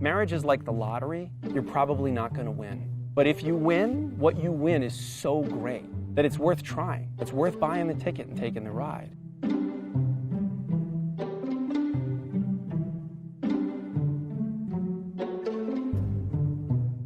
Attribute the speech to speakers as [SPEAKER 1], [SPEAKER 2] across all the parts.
[SPEAKER 1] Marriage is like the lottery. You're probably not going to win. But if you win, what you win is so great that it's worth trying. It's worth buying the ticket and taking the ride.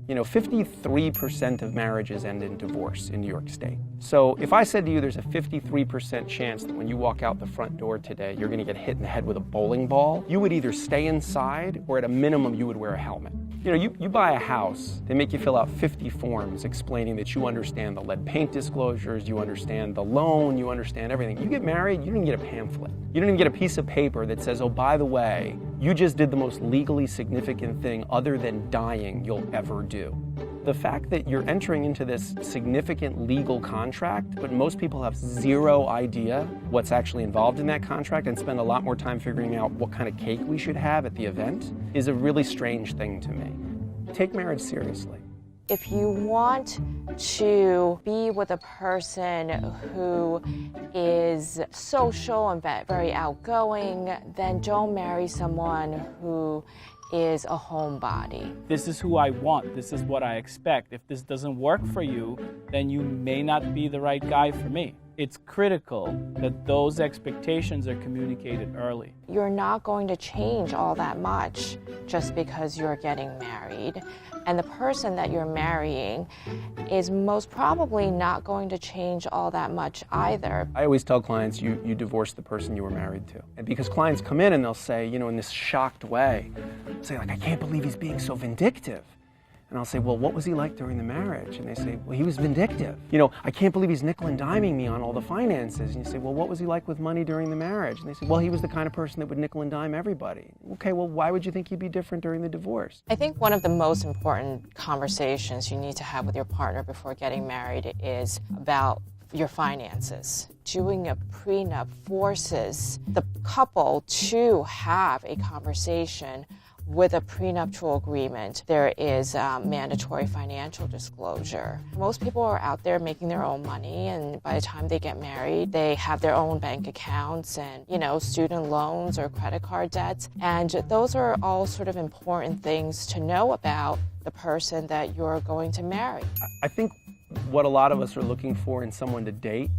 [SPEAKER 1] You know, 53% of marriages end in divorce in New York State. So if I said to you there's a 53% chance that when you walk out the front door today, you're gonna get hit in the head with a bowling ball, you would either stay inside or at a minimum you would wear a helmet. You know, you buy a house, they make you fill out 50 forms explaining that you understand the lead paint disclosures, you understand the loan, you understand everything. You get married, you don't even get a pamphlet. You don't even get a piece of paper that says, oh, by the way, you just did the most legally significant thing other than dying you'll ever do. The fact that you're entering into this significant legal contract, but most people have zero idea what's actually involved in that contract and spend a lot more time figuring out what kind of cake we should have at the event, is a really strange thing to me. Take marriage seriously.
[SPEAKER 2] If you want to be with a person who is social and very outgoing, then don't marry someone who is a homebody.
[SPEAKER 3] This is who I want. This is what I expect. If this doesn't work for you, then you may not be the right guy for me. It's critical that those expectations are communicated early.
[SPEAKER 2] You're not going to change all that much just because you're getting married. And the person that you're marrying is most probably not going to change all that much either.
[SPEAKER 1] I always tell clients, you divorce the person you were married to. And because clients come in and they'll say, you know, in this shocked way, say like, I can't believe he's being so vindictive. And I'll say, well, what was he like during the marriage? And they say, well, he was vindictive. You know, I can't believe he's nickel and diming me on all the finances. And you say, well, what was he like with money during the marriage? And they say, well, he was the kind of person that would nickel and dime everybody. Okay, well, why would you think he'd be different during the divorce?
[SPEAKER 2] I think one of the most important conversations you need to have with your partner before getting married is about your finances. Doing a prenup forces the couple to have a conversation. With a prenuptial agreement, there is mandatory financial disclosure. Most people are out there making their own money, and by the time they get married, they have their own bank accounts and, you know, student loans or credit card debts. And those are all sort of important things to know about the person that you're going to marry.
[SPEAKER 1] I think what a lot of us are looking for in someone to date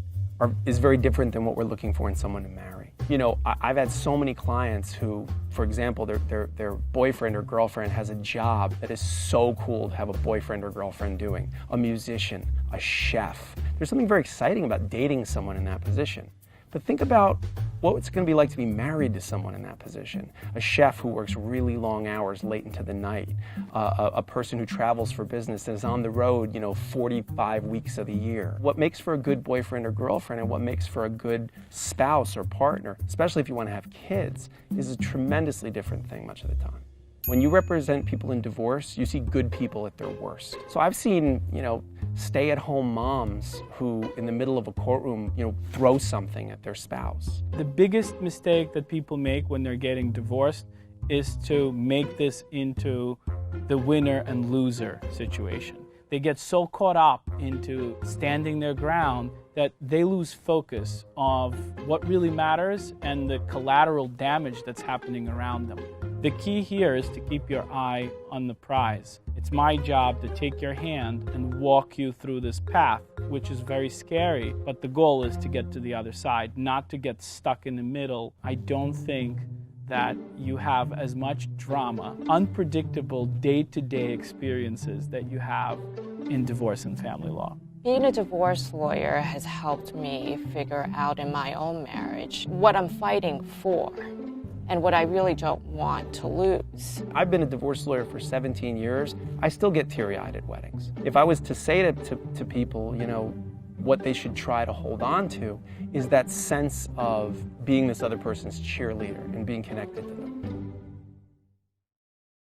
[SPEAKER 1] is very different than what we're looking for in someone to marry. You know, I've had so many clients who, for example, their boyfriend or girlfriend has a job that is so cool to have a boyfriend or girlfriend doing. A musician, a chef. There's something very exciting about dating someone in that position. But think about what it's going to be like to be married to someone in that position. A chef who works really long hours late into the night. A person who travels for business and is on the road, you know, 45 weeks of the year. What makes for a good boyfriend or girlfriend and what makes for a good spouse or partner, especially if you want to have kids, is a tremendously different thing much of the time. When you represent people in divorce, you see good people at their worst. So I've seen, you know, stay-at-home moms who, in the middle of a courtroom, you know, throw something at their spouse.
[SPEAKER 3] The biggest mistake that people make when they're getting divorced is to make this into the winner and loser situation. They get so caught up into standing their ground that they lose focus of what really matters and the collateral damage that's happening around them. The key here is to keep your eye on the prize. It's my job to take your hand and walk you through this path, which is very scary, but the goal is to get to the other side, not to get stuck in the middle. I don't think that you have as much drama, unpredictable day-to-day experiences that you have in divorce and family law.
[SPEAKER 2] Being a divorce lawyer has helped me figure out in my own marriage what I'm fighting for and what I really don't want to lose.
[SPEAKER 1] I've been a divorce lawyer for 17 years. I still get teary-eyed at weddings. If I was to say to people, you know, what they should try to hold on to is that sense of being this other person's cheerleader and being connected to them.